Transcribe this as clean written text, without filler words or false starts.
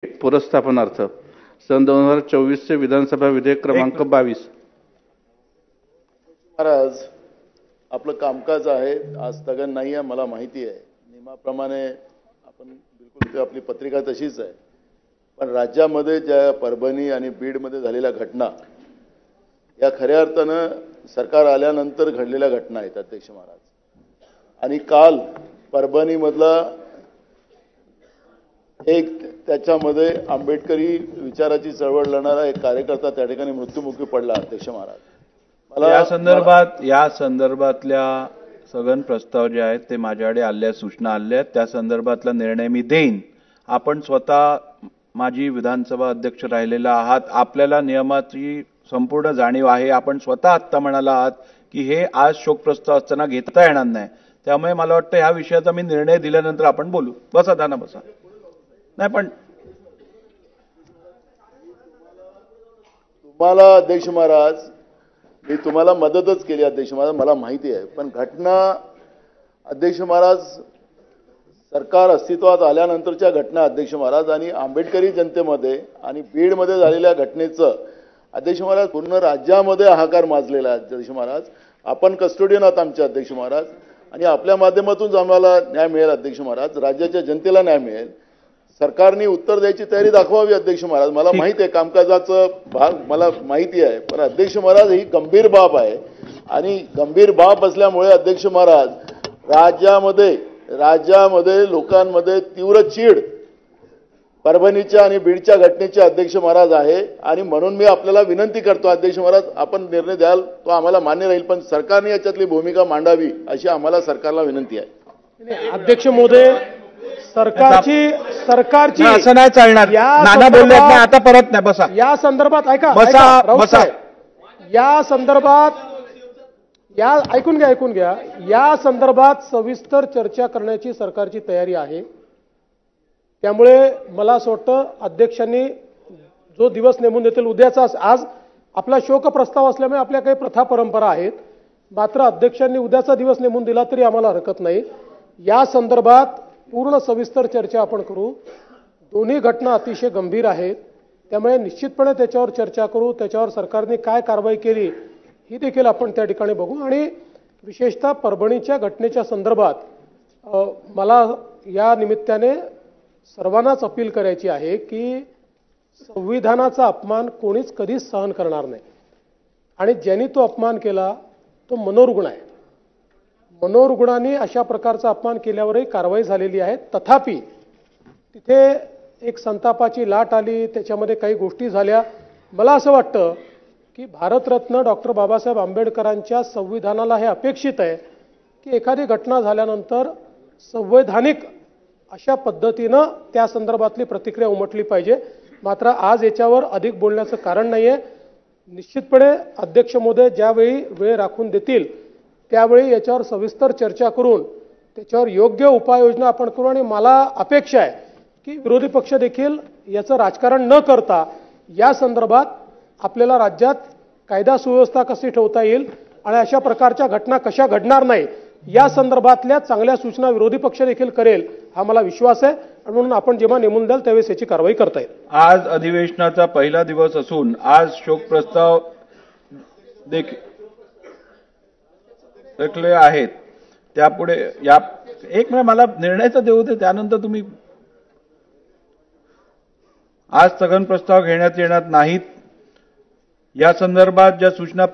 पुनर्स्थापनार्थ सन 2024 चे विधानसभा विधेयक क्रमांक 22। महाराज, आपलं कामकाज आहे, आज स्थगन नाही आहे, मला माहिती आहे। नियमाप्रमाणे आपण बिलकुल आपली पत्रिका तशीच आहे, पण राज्यामध्ये ज्या परभणी आणि बीडमध्ये झालेल्या घटना या खऱ्या अर्थानं सरकार आल्यानंतर घडलेल्या घटना आहेत अध्यक्ष महाराज। आणि काल परभणीमधला एक त्याच्यामध्ये आंबेडकरी विचाराची चळवळ लढणारा एक कार्यकर्ता त्या ठिकाणी मृत्युमुखी पडला अध्यक्ष महाराज। या संदर्भातल्या सगळे प्रस्ताव जे आहेत ते माझ्याकडे आल्या, सूचना आल्या, त्या संदर्भातला निर्णय मी देईन। आपण स्वतः माजी विधानसभा अध्यक्ष राहिलेला आहात, आपल्याला नियमाची संपूर्ण जाणीव आहे। आपण स्वतः आत्ता म्हणाला आहात की हे आज शोक प्रस्ताव असताना घेता येणार नाही, त्यामुळे मला वाटतं ह्या विषयाचा मी निर्णय दिल्यानंतर आपण बोलू। बसा दाना बसा। नाही पण तुम्हाला अध्यक्ष महाराज, मी तुम्हाला मदतच केली अध्यक्ष महाराज, मला माहिती आहे। पण घटना अध्यक्ष महाराज, सरकार अस्तित्वात आल्यानंतरच्या घटना अध्यक्ष महाराज आणि आंबेडकरी जनतेमध्ये आणि बीडमध्ये झालेल्या घटनेचं अध्यक्ष महाराज पूर्ण राज्यामध्ये हाहाकार माजलेला आहे अध्यक्ष महाराज। आपण कस्टोडियन आहात आमचे अध्यक्ष महाराज, आणि आपल्या माध्यमातून आम्हाला न्याय मिळेल अध्यक्ष महाराज, राज्याच्या जनतेला न्याय मिळेल। सरकारने उत्तर द्यायची तयारी दाखवावी अध्यक्ष महाराज। मला माहिती आहे कामकाजाचा भाग मला माहिती आहे, पण अध्यक्ष महाराज ही गंभीर बाब आहे, आणि गंभीर बाब असल्यामुळे अध्यक्ष महाराज राज्यामध्ये लोकांमध्ये तीव्र चीड परभणीच्या आणि बीडच्या घटनेचे अध्यक्ष महाराज आहे। आणि म्हणून मी आपल्याला विनंती करतो अध्यक्ष महाराज, आपण निर्णय द्याल तो आम्हाला मान्य राहील, पण सरकारने याच्यातली भूमिका मांडावी अशी आम्हाला सरकारला विनंती आहे। अध्यक्ष महोदय, सरकारची असं नाही चालणार। नाना बोलले आता परत नाही। बसा। या संदर्भात ऐका, बसा। या संदर्भात ऐकून घ्या। या संदर्भात सविस्तर चर्चा करण्याची सरकारची तयारी आहे। त्यामुळे मला असं वाटतं अध्यक्षांनी जो दिवस नेमून देतील उद्याचा, आज आपला शोक प्रस्ताव असल्यामुळे आपल्या काही प्रथा परंपरा आहेत, मात्र अध्यक्षांनी उद्याचा दिवस नेमून दिला तरी आम्हाला हरकत नाही। या संदर्भात पूर्ण सविस्तर चर्चा आपण करू। दोन्ही घटना अतिशय गंभीर आहेत, त्यामुळे निश्चितपणे त्याच्यावर चर्चा करू। त्याच्यावर सरकारने काय कारवाई केली ही देखील आपण त्या ठिकाणी बघू। आणि विशेषतः परभणीच्या घटनेच्या संदर्भात मला या निमित्ताने सर्वांनाच अपील करायची आहे की संविधानाचा अपमान कोणीच कधीच सहन करणार नाही, आणि ज्यांनी तो अपमान केला तो मनोरुग्ण आहे। मनोरुग्णांनी अशा प्रकारचा अपमान केल्यावरही कारवाई झालेली आहे। तथापि तिथे एक संतापाची लाट आली, त्याच्यामध्ये काही गोष्टी झाल्या। मला असं वाटतं की भारतरत्न डॉक्टर बाबासाहेब आंबेडकरांच्या संविधानाला हे अपेक्षित आहे की एखादी घटना झाल्यानंतर संवैधानिक अशा पद्धतीनं त्या संदर्भातली प्रतिक्रिया उमटली पाहिजे। मात्र आज याच्यावर अधिक बोलण्याचं कारण नाहीये। निश्चितपणे अध्यक्ष महोदय ज्यावेळी वेळ राखून देतील त्यावेळी याच्यावर सविस्तर चर्चा करून त्याच्यावर योग्य उपाययोजना आपण करू। आणि मला अपेक्षा आहे की विरोधी पक्ष देखील याचं राजकारण न करता या संदर्भात आपल्याला राज्यात कायदा सुव्यवस्था कशी ठेवता येईल आणि अशा प्रकारच्या घटना कशा घडणार नाही या संदर्भातल्या चांगल्या सूचना विरोधी पक्ष देखील करेल हा मला विश्वास आहे। आणि म्हणून आपण जेव्हा नेमून द्याल त्यावेळेस याची कारवाई करता येईल। आज अधिवेशनाचा पहिला दिवस असून आज शोक प्रस्ताव देखील आहेत। त्यापुढे या एक मिनिट मला निर्णय तर देऊ दे, त्यानंतर तुम्ही आज स्थगन प्रस्ताव घेण्यात येणार नाहीत। या संदर्भात ज्या सूचना